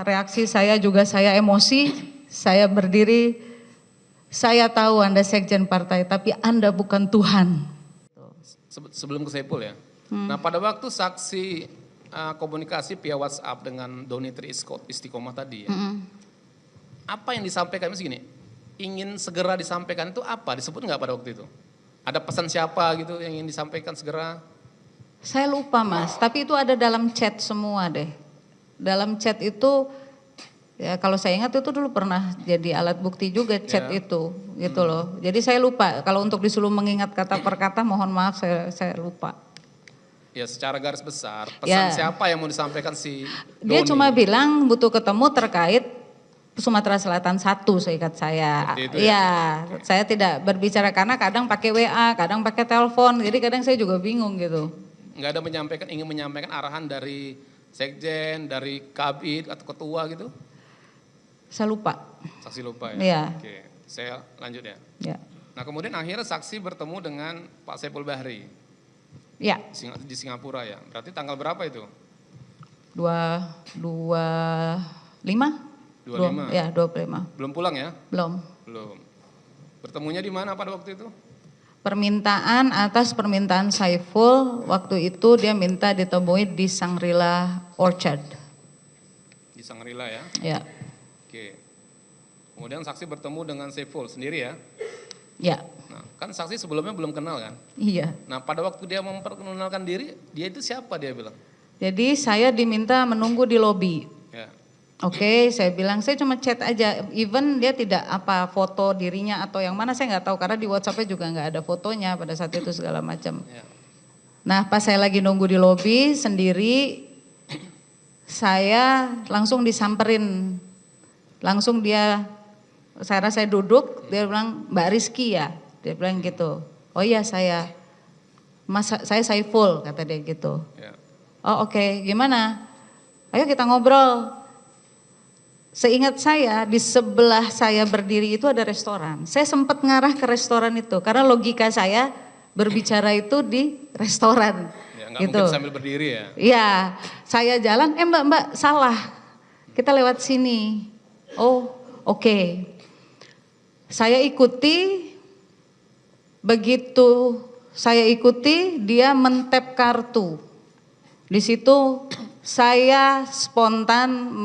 reaksi saya juga saya emosi, saya berdiri, saya tahu Anda sekjen partai tapi Anda bukan Tuhan. Sebelum ke Saiful ya. Nah pada waktu saksi komunikasi via WhatsApp dengan Doni Tri Istiqomah tadi ya. Apa yang disampaikan segini? Ingin segera disampaikan itu apa? Disebut nggak pada waktu itu? Ada pesan siapa gitu yang ingin disampaikan segera? Saya lupa Mas, tapi itu ada dalam chat semua deh. Dalam chat itu, ya kalau saya ingat itu dulu pernah jadi alat bukti juga chat itu, gitu loh. Jadi saya lupa, kalau untuk disuruh mengingat kata per kata mohon maaf saya lupa. Ya secara garis besar, pesan siapa yang mau disampaikan si Doni? Dia cuma bilang butuh ketemu terkait Sumatera Selatan 1 seingat saya. Iya, saya tidak berbicara karena kadang pakai WA, kadang pakai telepon, jadi kadang saya juga bingung gitu. Nggak ada ingin menyampaikan arahan dari sekjen, dari kabid atau ketua gitu? Saya lupa. Saksi lupa ya? Iya. Oke, saya lanjut ya. Ya. Nah kemudian akhirnya saksi bertemu dengan Pak Saiful Bahri. Ya. Di Singapura ya, berarti tanggal berapa itu? 25. 25? Ya 25. Belum pulang ya? Belum. Belum. Bertemunya di mana pada waktu itu? Permintaan atas permintaan Saiful, waktu itu dia minta ditemui di Shangri-La Orchard. Di Shangri-La ya? Ya. Oke. Kemudian saksi bertemu dengan Saiful sendiri ya? Ya. Nah, kan saksi sebelumnya belum kenal kan? Iya. Nah pada waktu dia memperkenalkan diri, dia itu siapa dia bilang? Jadi saya diminta menunggu di lobi. Ya. Oke, saya bilang saya cuma chat aja, even dia tidak apa foto dirinya atau yang mana saya nggak tahu karena di WhatsApp-nya juga nggak ada fotonya pada saat itu segala macam. Ya. Nah pas saya lagi nunggu di lobi sendiri, saya langsung disamperin, langsung saya duduk, dia bilang Mbak Rizky ya, dia bilang gitu. Oh iya saya Saiful kata dia gitu. Ya. Oh oke, gimana? Ayo kita ngobrol. Seingat saya di sebelah saya berdiri itu ada restoran. Saya sempat ngarah ke restoran itu karena logika saya berbicara itu di restoran. Ya, nggak gitu. Mungkin sambil berdiri ya? Iya, saya jalan, mbak salah, kita lewat sini. Oh oke. Saya ikuti, begitu saya ikuti dia men-tap kartu. Di situ saya spontan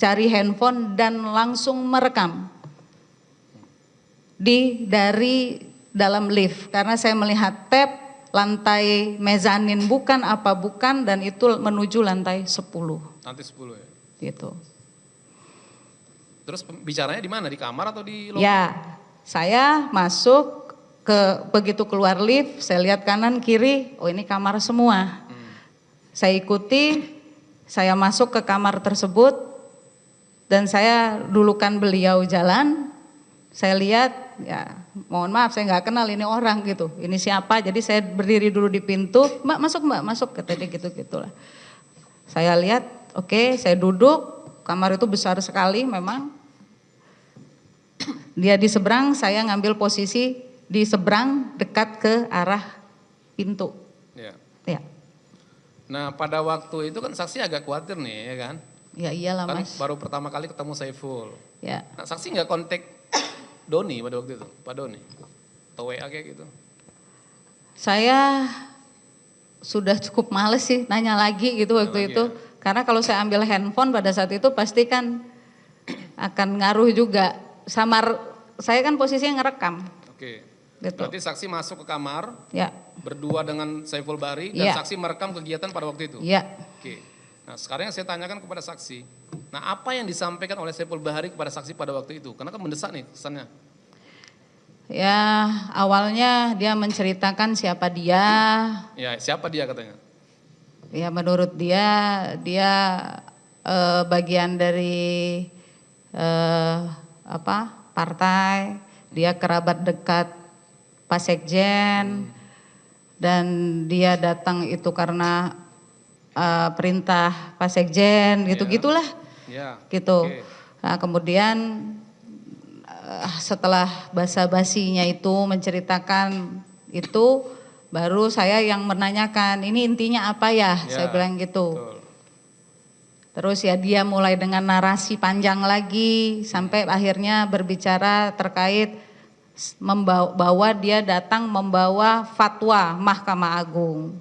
cari handphone dan langsung merekam dari dalam lift karena saya melihat tab lantai mezanin bukan dan itu menuju lantai 10. Lantai 10 ya. Gitu. Terus bicaranya di mana? Di kamar atau di lobi? Ya, saya masuk begitu keluar lift, saya lihat kanan kiri, oh ini kamar semua. Saya ikuti, saya masuk ke kamar tersebut. Dan saya dulukan beliau jalan, saya lihat, ya mohon maaf saya nggak kenal ini orang gitu, ini siapa, jadi saya berdiri dulu di pintu, mbak masuk, kata dia gitu-gitulah. Saya lihat, oke, saya duduk, kamar itu besar sekali memang, dia di seberang, saya ngambil posisi di seberang dekat ke arah pintu. Ya. Ya. Nah pada waktu itu kan saksi agak khawatir nih ya kan? Ya iyalah kan mas. Baru pertama kali ketemu Saiful. Ya. Nah, saksi nggak kontak Doni pada waktu itu, Pak Doni? Atau WA kayak gitu? Saya sudah cukup males sih nanya lagi gitu waktu itu. Ya. Karena kalau saya ambil handphone pada saat itu pasti kan akan ngaruh juga. Saya kan posisinya ngerekam. Oke. Gitu. Berarti saksi masuk ke kamar, ya. Berdua dengan Saiful Bahri dan saksi merekam kegiatan pada waktu itu? Iya. Oke. Nah sekarang yang saya tanyakan kepada saksi, nah apa yang disampaikan oleh Saiful Bahri kepada saksi pada waktu itu? Karena kan mendesak nih kesannya. Ya awalnya dia menceritakan siapa dia. Ya siapa dia katanya? Ya menurut dia bagian dari partai, dia kerabat dekat Pak Sekjen dan dia datang itu karena perintah Pak Sekjen gitu-gitulah. Ya. Gitu. Okay. Nah, kemudian setelah basa-basinya itu menceritakan itu baru saya yang menanyakan ini intinya apa ya? Saya bilang gitu. Betul. Terus ya dia mulai dengan narasi panjang lagi sampai akhirnya berbicara terkait bahwa dia datang membawa fatwa Mahkamah Agung.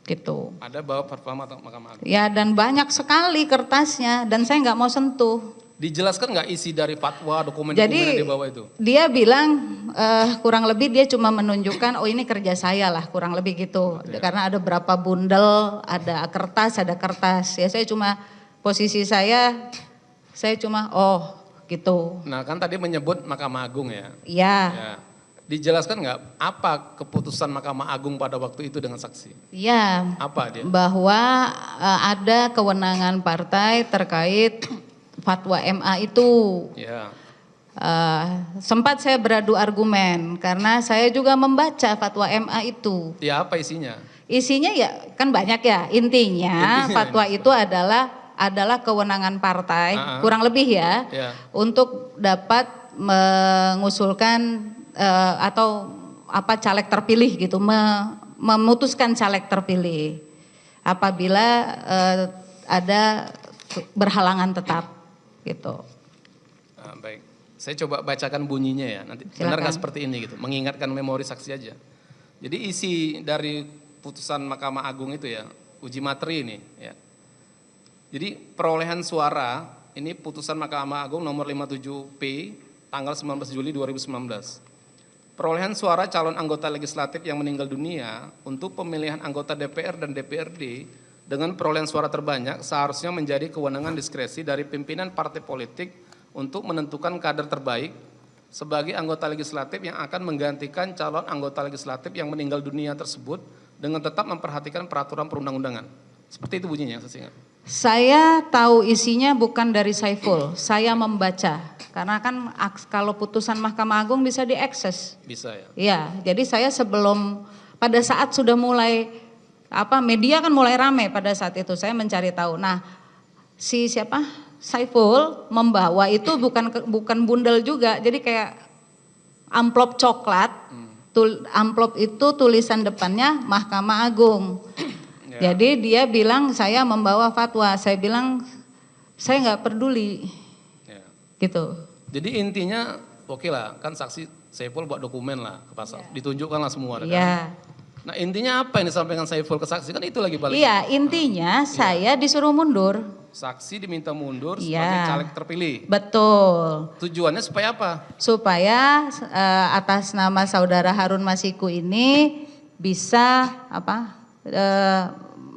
Gitu. Ada bawa fatwa Mahkamah Agung. Ya, dan banyak sekali kertasnya dan saya nggak mau sentuh. Dijelaskan nggak isi dari fatwa, dokumen-dokumen yang dibawa itu? Dia bilang kurang lebih dia cuma menunjukkan oh ini kerja saya lah, kurang lebih gitu. Karena ada berapa bundel, ada kertas. Ya saya cuma posisi saya cuma oh gitu. Nah kan tadi menyebut Mahkamah Agung ya? Iya. Ya. Dijelaskan nggak apa keputusan Mahkamah Agung pada waktu itu dengan saksi? Iya. Apa dia? Bahwa ada kewenangan partai terkait fatwa MA itu. Ya. Sempat saya beradu argumen karena saya juga membaca fatwa MA itu. Ya apa isinya? Isinya ya kan banyak ya. Intinya fatwa itu adalah kewenangan partai, kurang lebih ya, untuk dapat mengusulkan atau apa caleg terpilih gitu, memutuskan caleg terpilih apabila ada berhalangan tetap. Gitu. Baik, saya coba bacakan bunyinya ya. Nanti benar nggak seperti ini gitu, mengingatkan memori saksi aja. Jadi isi dari putusan Mahkamah Agung itu ya, uji materi ini ya. Jadi perolehan suara ini putusan Mahkamah Agung nomor 57P tanggal 19 Juli 2019. Perolehan suara calon anggota legislatif yang meninggal dunia untuk pemilihan anggota DPR dan DPRD dengan perolehan suara terbanyak seharusnya menjadi kewenangan diskresi dari pimpinan partai politik untuk menentukan kader terbaik sebagai anggota legislatif yang akan menggantikan calon anggota legislatif yang meninggal dunia tersebut dengan tetap memperhatikan peraturan perundang-undangan. Seperti itu bunyinya, saya ingat. Saya tahu isinya bukan dari Saiful, saya membaca. Karena kan kalau putusan Mahkamah Agung bisa diakses. Bisa ya? Iya, jadi saya pada saat sudah mulai media kan mulai ramai pada saat itu saya mencari tahu. Nah, Saiful membawa itu bukan bundel juga, jadi kayak amplop coklat. Amplop itu tulisan depannya Mahkamah Agung. Ya. Jadi dia bilang saya membawa fatwa, saya bilang saya nggak peduli. Ya. Gitu. Jadi intinya oke lah, kan saksi Saiful buat dokumen lah ke pasar, ditunjukkanlah semua. Iya. Kan? Nah intinya apa yang disampaikan Saiful ke saksi kan itu lagi balik. Iya intinya saya disuruh mundur. Saksi diminta mundur sebagai caleg terpilih. Betul. Tujuannya supaya apa? Supaya atas nama saudara Harun Masiku ini bisa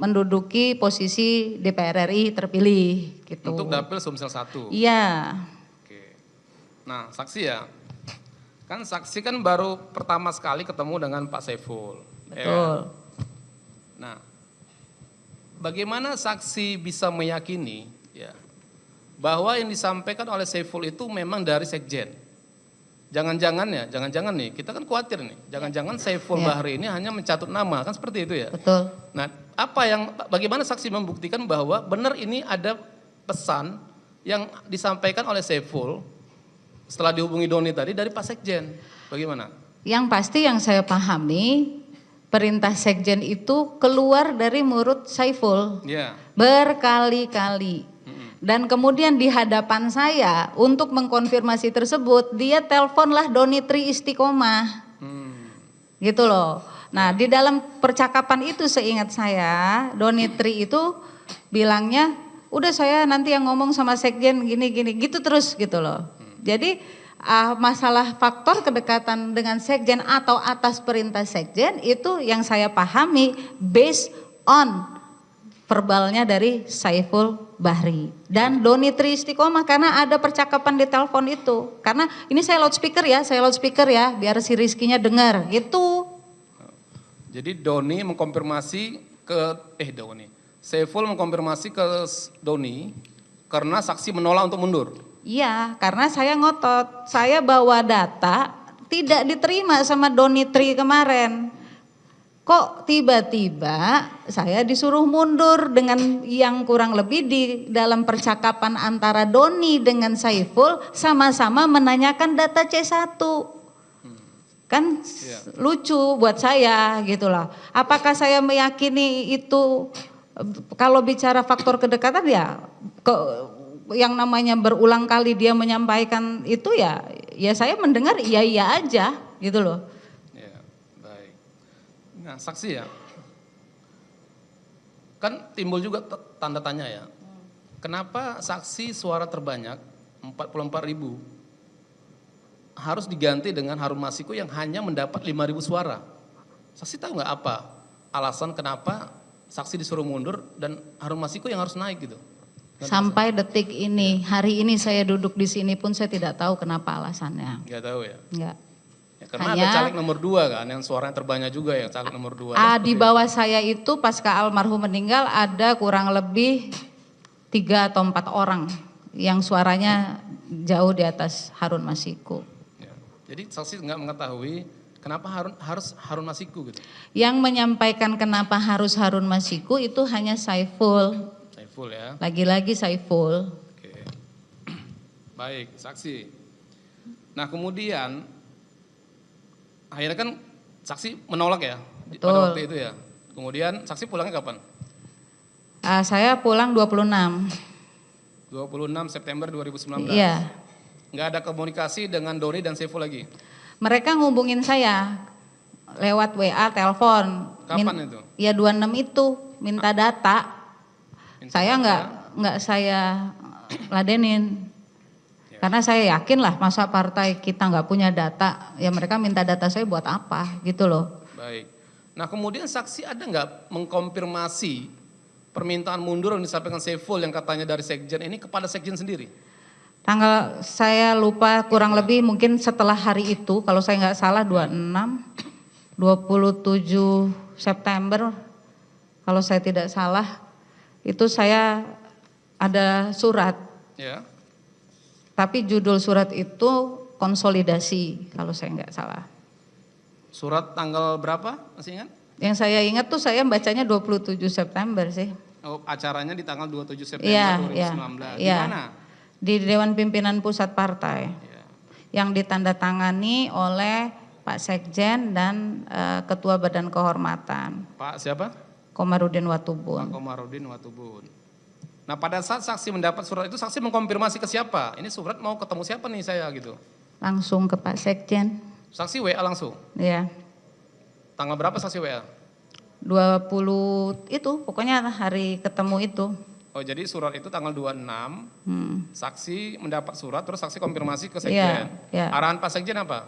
menduduki posisi DPR RI terpilih. Gitu. Untuk dapil Sumsel 1. Iya. Oke. Nah saksi ya, kan saksi kan baru pertama sekali ketemu dengan Pak Saiful. Betul. Nah, bagaimana saksi bisa meyakini ya bahwa yang disampaikan oleh Saiful itu memang dari Sekjen? Jangan-jangan nih, kita kan khawatir nih, jangan-jangan Saiful Bahri ini hanya mencatut nama, kan seperti itu ya? Betul. Nah, bagaimana saksi membuktikan bahwa benar ini ada pesan yang disampaikan oleh Saiful setelah dihubungi Doni tadi dari Pak Sekjen? Bagaimana? Yang pasti yang saya pahami, perintah Sekjen itu keluar dari mulut Saiful berkali-kali. Dan kemudian di hadapan saya untuk mengkonfirmasi tersebut, dia teleponlah Doni Tri Istiqomah. Gitu loh. Nah di dalam percakapan itu seingat saya, Doni Tri itu bilangnya, udah saya nanti yang ngomong sama Sekjen gini-gini, gitu terus gitu loh. Jadi masalah faktor kedekatan dengan Sekjen atau atas perintah Sekjen itu yang saya pahami based on verbalnya dari Saiful Bahri dan Doni Tri Istiqomah karena ada percakapan di telepon itu. Karena ini saya loudspeaker ya biar si Rizkinya dengar gitu. Jadi Doni mengkonfirmasi Saiful mengkonfirmasi ke Doni karena saksi menolak untuk mundur. Iya, karena saya ngotot, saya bawa data tidak diterima sama Doni Tri kemarin. Kok tiba-tiba saya disuruh mundur dengan yang kurang lebih di dalam percakapan antara Doni dengan Saiful sama-sama menanyakan data C1. Kan lucu buat saya gitu loh. Apakah saya meyakini itu Kalau bicara faktor kedekatan ya yang namanya berulang kali dia menyampaikan itu ya saya mendengar iya aja gitu loh. Ya, baik. Nah, saksi ya. Kan timbul juga tanda tanya ya. Kenapa saksi suara terbanyak 44.000 harus diganti dengan Harun Masiku yang hanya mendapat 5.000 suara? Saksi tahu nggak apa alasan kenapa saksi disuruh mundur dan Harun Masiku yang harus naik gitu? Sampai detik ini, hari ini saya duduk di sini pun saya tidak tahu kenapa alasannya. Nggak tahu ya? Nggak. Ya, karena ada caleg nomor 2 kan, yang suaranya terbanyak juga ya, caleg nomor 2. Di bawah saya itu pasca almarhum meninggal ada kurang lebih 3 atau 4 orang yang suaranya jauh di atas Harun Masiku. Ya, jadi saksi nggak mengetahui kenapa harus Harun Masiku gitu? Yang menyampaikan kenapa harus Harun Masiku itu hanya Saiful. Saiful ya. Lagi-lagi Saiful. Oke. Baik, saksi. Nah kemudian akhirnya kan saksi menolak ya. Betul. Pada waktu itu ya. Kemudian saksi pulangnya kapan? Saya pulang 26 September 2019. Iya. Nggak ada komunikasi dengan Doni dan Saiful lagi? Mereka ngubungin saya lewat WA, telepon. Kapan itu? Ya 26 itu minta data. Saya nggak saya ladenin. Ya. Karena saya yakin lah masa partai kita nggak punya data, ya mereka minta data saya buat apa gitu loh. Baik. Nah kemudian saksi ada nggak mengkonfirmasi permintaan mundur yang disampaikan Saiful yang katanya dari Sekjen ini kepada Sekjen sendiri? Tanggal saya lupa, kurang lebih mungkin setelah hari itu, kalau saya nggak salah 27 September kalau saya tidak salah, itu saya ada surat. Ya. Tapi judul surat itu konsolidasi kalau saya nggak salah. Surat tanggal berapa, masih ingat? Yang saya ingat tuh saya bacanya 27 September sih. Oh, acaranya di tanggal 27 September Iya, 2019. Di iya. mana? Di Dewan Pimpinan Pusat Partai. Ya. Yang ditandatangani oleh Pak Sekjen dan Ketua Badan Kehormatan. Pak siapa? Komarudin Pak Watubun. Komarudin Watubun. Nah pada saat saksi mendapat surat itu, saksi mengkonfirmasi ke siapa? Ini surat mau ketemu siapa nih saya gitu? Langsung ke Pak Sekjen. Saksi WA langsung? Ya. Tanggal berapa saksi WA? 20 itu, pokoknya hari ketemu itu. Oh jadi surat itu tanggal 26, saksi mendapat surat, terus saksi konfirmasi ke Sekjen. Iya, iya. Arahan Pak Sekjen apa?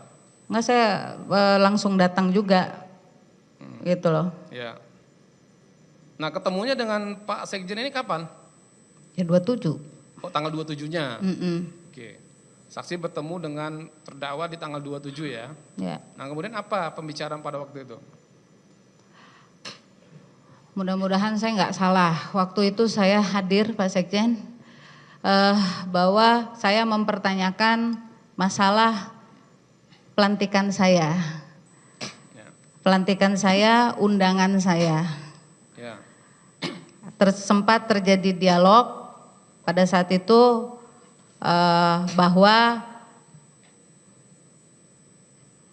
Enggak, saya langsung datang juga, gitu loh. Ya. Nah ketemunya dengan Pak Sekjen ini kapan? Ya 27. Oh tanggal 27-nya? Mm-mm. Oke. Saksi bertemu dengan terdakwa di tanggal 27 ya? Ya. Nah kemudian apa pembicaraan pada waktu itu? Mudah-mudahan saya nggak salah. Waktu itu saya hadir Pak Sekjen, bahwa saya mempertanyakan masalah pelantikan saya. Ya. Pelantikan saya, undangan saya. Ya. Sempat terjadi dialog pada saat itu bahwa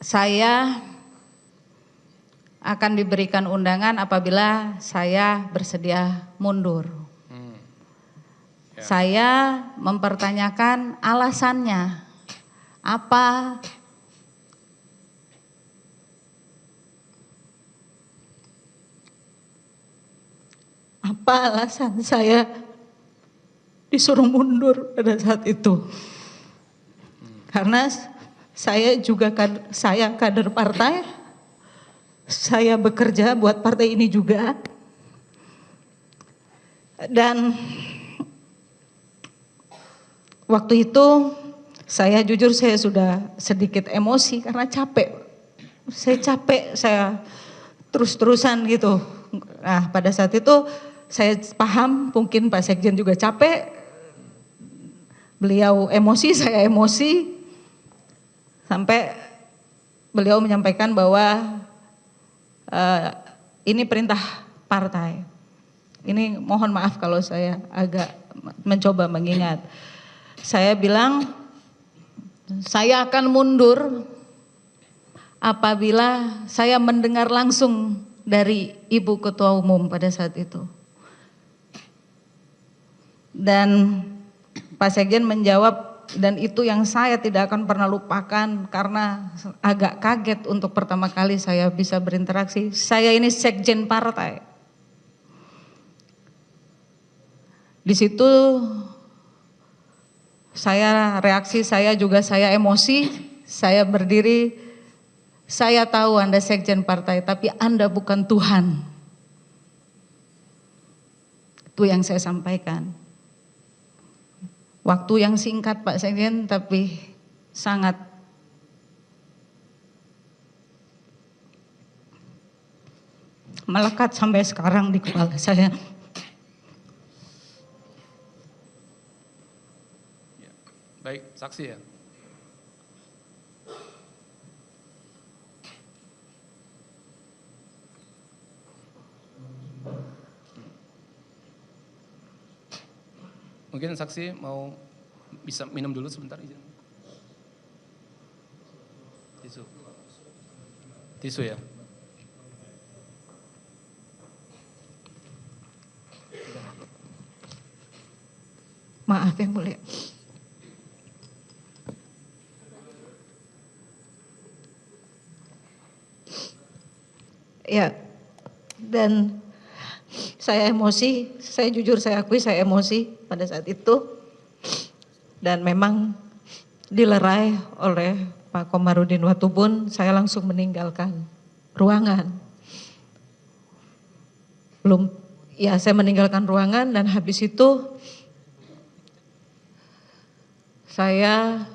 saya akan diberikan undangan apabila saya bersedia mundur. Ya. Saya mempertanyakan alasannya apa. Apa alasan saya disuruh mundur pada saat itu? Karena saya juga saya kader partai, saya bekerja buat partai ini juga, dan waktu itu saya jujur saya sudah sedikit emosi karena capek. Saya capek, saya terus-terusan gitu. Nah pada saat itu saya paham mungkin Pak Sekjen juga capek, beliau emosi, saya emosi, sampai beliau menyampaikan bahwa ini perintah partai. Ini mohon maaf kalau saya agak mencoba mengingat. Saya bilang saya akan mundur apabila saya mendengar langsung dari Ibu Ketua Umum pada saat itu. Dan Pak Sekjen menjawab, dan itu yang saya tidak akan pernah lupakan karena agak kaget untuk pertama kali saya bisa berinteraksi. Saya ini sekjen partai. Di situ reaksi saya juga saya emosi, saya berdiri, saya tahu Anda sekjen partai tapi Anda bukan Tuhan. Itu yang saya sampaikan. Waktu yang singkat Pak Sekjen tapi sangat melekat sampai sekarang di kepala saya. Baik, saksi ya. Mungkin saksi mau bisa minum dulu sebentar izin. Tisu. Tisu ya. Maaf yang mulia. Ya, dan saya emosi, saya jujur saya akui saya emosi pada saat itu. Dan memang dilerai oleh Pak Komarudin Watubun, saya langsung meninggalkan ruangan. Saya meninggalkan ruangan dan habis itu saya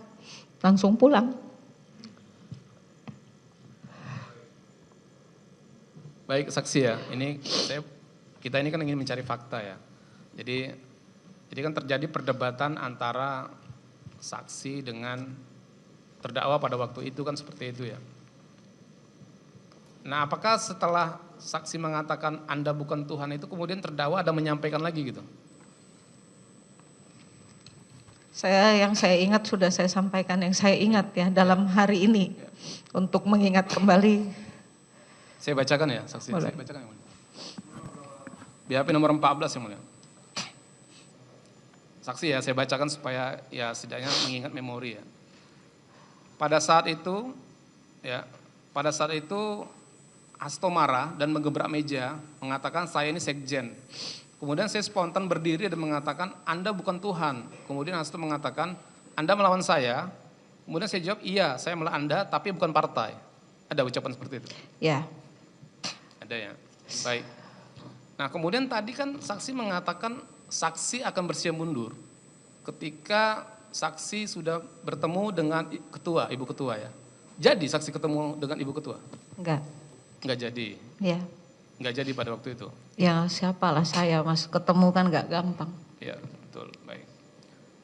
langsung pulang. Baik saksi ya, kita ini kan ingin mencari fakta ya. Jadi kan terjadi perdebatan antara saksi dengan terdakwa pada waktu itu kan seperti itu ya. Nah apakah setelah saksi mengatakan Anda bukan Tuhan itu kemudian terdakwa ada menyampaikan lagi gitu? Yang saya ingat sudah saya sampaikan yang saya ingat ya dalam hari ini ya. Untuk mengingat kembali. Saya bacakan ya saksi, boleh. Saya bacakan yang mulia. BAP nomor 14 yang mulia. Saksi ya, saya bacakan supaya ya setidaknya mengingat memori ya. Pada saat itu Hasto marah dan menggebrak meja, mengatakan saya ini sekjen. Kemudian saya spontan berdiri dan mengatakan Anda bukan Tuhan. Kemudian Hasto mengatakan Anda melawan saya. Kemudian saya jawab iya, saya melawan Anda tapi bukan partai. Ada ucapan seperti itu? Ya. Ada ya, baik. Nah kemudian tadi kan saksi mengatakan saksi akan bersiap mundur ketika saksi sudah bertemu dengan ketua, ibu ketua ya. Jadi saksi ketemu dengan ibu ketua? Enggak jadi? Ya. Enggak jadi pada waktu itu? Ya siapalah saya mas, ketemu kan enggak gampang. Ya betul, baik.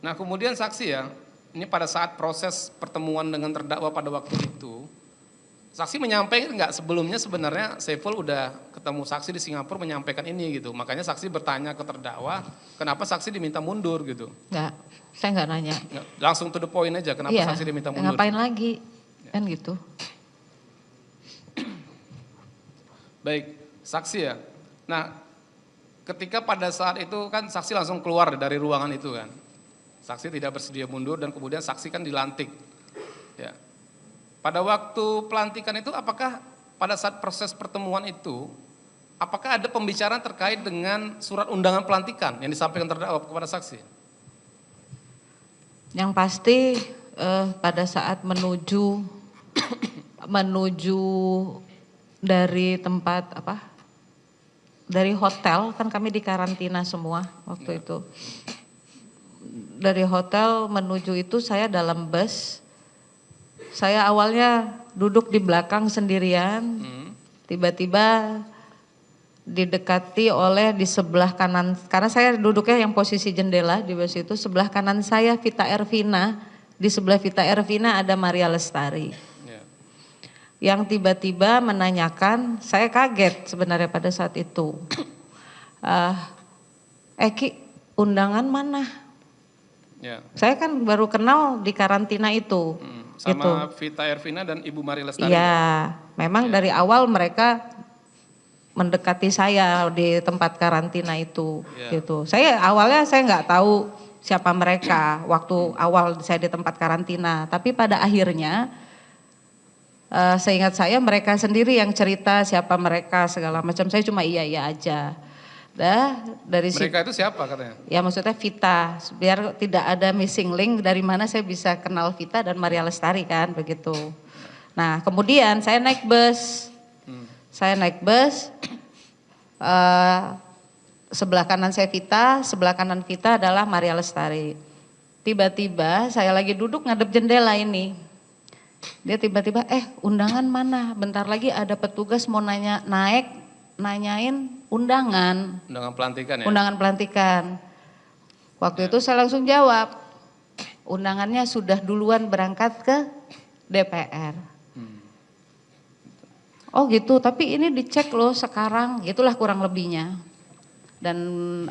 Nah kemudian saksi ya, ini pada saat proses pertemuan dengan terdakwa pada waktu itu, saksi menyampaikan enggak sebelumnya sebenarnya Saiful udah ketemu saksi di Singapura menyampaikan ini gitu. Makanya saksi bertanya ke terdakwa, kenapa saksi diminta mundur gitu? Enggak, saya enggak nanya. Langsung to the point aja, kenapa saksi diminta mundur? Ngapain lagi, kan gitu. Baik, saksi ya. Nah, ketika pada saat itu kan saksi langsung keluar dari ruangan itu kan. Saksi tidak bersedia mundur dan kemudian saksi kan dilantik. Ya. Pada waktu pelantikan itu apakah pada saat proses pertemuan itu apakah ada pembicaraan terkait dengan surat undangan pelantikan yang disampaikan terdakwa kepada saksi? Yang pasti pada saat menuju dari tempat dari hotel, kan kami di karantina semua waktu itu. Dari hotel menuju itu saya dalam bus. Saya awalnya duduk di belakang sendirian, tiba-tiba didekati oleh di sebelah kanan, karena saya duduknya yang posisi jendela di bus itu, sebelah kanan saya Vita Ervina, di sebelah Vita Ervina ada Maria Lestari. Yang tiba-tiba menanyakan, saya kaget sebenarnya pada saat itu. Eki, undangan mana? Ya. Saya kan baru kenal di karantina itu. Sama gitu. Vita Ervina dan Ibu Maria Lestari. Iya, memang dari awal mereka mendekati saya di tempat karantina itu, Yeah. gitu. Awalnya saya nggak tahu siapa mereka waktu awal saya di tempat karantina, tapi pada akhirnya seingat saya mereka sendiri yang cerita siapa mereka segala macam. Saya cuma iya aja. Dari Mereka itu siapa katanya? Ya maksudnya Vita, biar tidak ada missing link dari mana saya bisa kenal Vita dan Maria Lestari kan begitu. Nah kemudian saya naik bus, sebelah kanan saya Vita, sebelah kanan Vita adalah Maria Lestari. Tiba-tiba saya lagi duduk ngadep jendela ini, dia tiba-tiba undangan mana? Bentar lagi ada petugas mau nanyain undangan. Undangan pelantikan ya? Undangan pelantikan. Waktu itu saya langsung jawab, undangannya sudah duluan berangkat ke DPR. Oh gitu, tapi ini dicek loh sekarang, itulah kurang lebihnya. Dan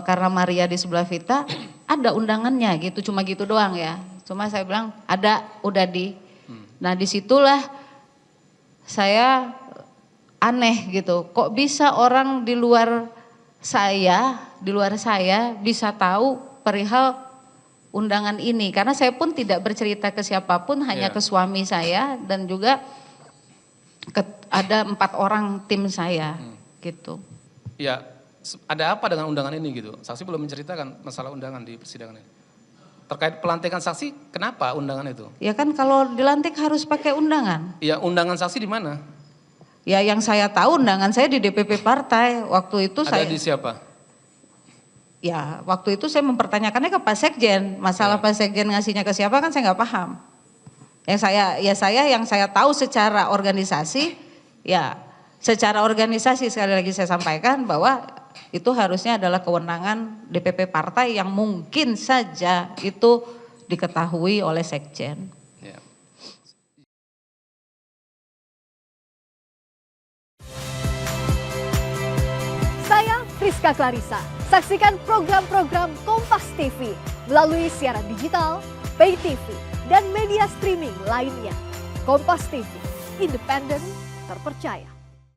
karena Maria di sebelah Vita, ada undangannya gitu, cuma gitu doang ya. Cuma saya bilang ada, udah di. Nah disitulah saya aneh gitu, kok bisa orang di luar saya bisa tahu perihal undangan ini. Karena saya pun tidak bercerita ke siapapun, hanya ke suami saya dan juga ada 4 orang tim saya gitu. Ya, ada apa dengan undangan ini gitu? Saksi belum menceritakan masalah undangan di persidangan ini. Terkait pelantikan saksi, kenapa undangan itu? Ya kan kalau dilantik harus pakai undangan. Ya undangan saksi di mana? Ya yang saya tahu undangan saya di DPP partai. Waktu itu Ada di siapa? Ya waktu itu saya mempertanyakannya ke Pak Sekjen. Masalah Pak Sekjen ngasihnya ke siapa kan saya nggak paham. Yang saya tahu secara organisasi, ya secara organisasi sekali lagi saya sampaikan bahwa itu harusnya adalah kewenangan DPP partai yang mungkin saja itu diketahui oleh Sekjen. Ya. Saya Friska Clarissa. Saksikan program-program Kompas TV melalui siaran digital, pay TV, dan media streaming lainnya. Kompas TV, independen, terpercaya.